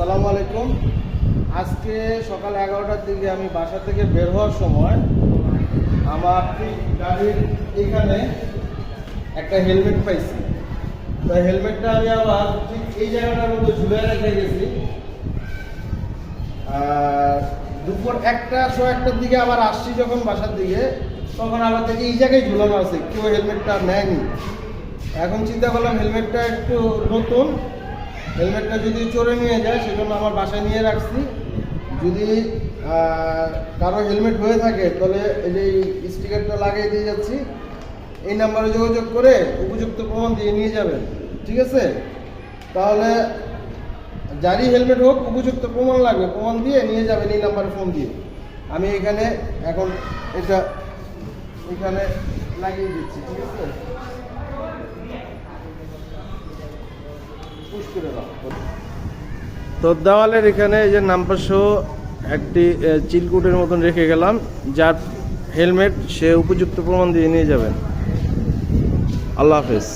আসসালামু আলাইকুম। আজকে সকাল 11টার দিকে আমি বাসা থেকে বের হওয়ার সময় আমার গাড়ির এখানে একটা হেলমেট পাইছি। তো হেলমেটটা আমি আবার ঠিক এই জায়গাটার মধ্যে ঝুলে রেখে গেছি। আর দুপুর 1টার দিকে আবার আসছি যখন বাসার দিকে, তখন আবার থেকে এই জায়গায় ঝুলানো আছে, কেউ হেলমেটটা নেয়নি। এখন চিন্তা করলাম হেলমেটটা একটু নতুন, হেলমেটটা যদি চোরে নিয়ে যায় সেজন্য আমার বাসায় নিয়ে রাখছি। যদি কারো হেলমেট হয়ে থাকে তাহলে এই যে স্টিকারটা লাগিয়ে দিয়ে যাচ্ছি, এই নাম্বারে যোগাযোগ করে উপযুক্ত প্রমাণ দিয়ে নিয়ে যাবেন, ঠিক আছে? তাহলে যারই হেলমেট হোক উপযুক্ত প্রমাণ লাগবে, প্রমাণ দিয়ে নিয়ে যাবেন এই নাম্বারে ফোন দিয়ে। আমি এখানে এখন এটা এখানে লাগিয়ে দিচ্ছি, ঠিক আছে? তো দেওয়ালের এখানে এই যে নাম্বার সহ একটি চিলকুটের মতন রেখে গেলাম, যার হেলমেট সে উপযুক্ত প্রমাণ দিয়ে নিয়ে যাবেন। আল্লাহ হাফেজ।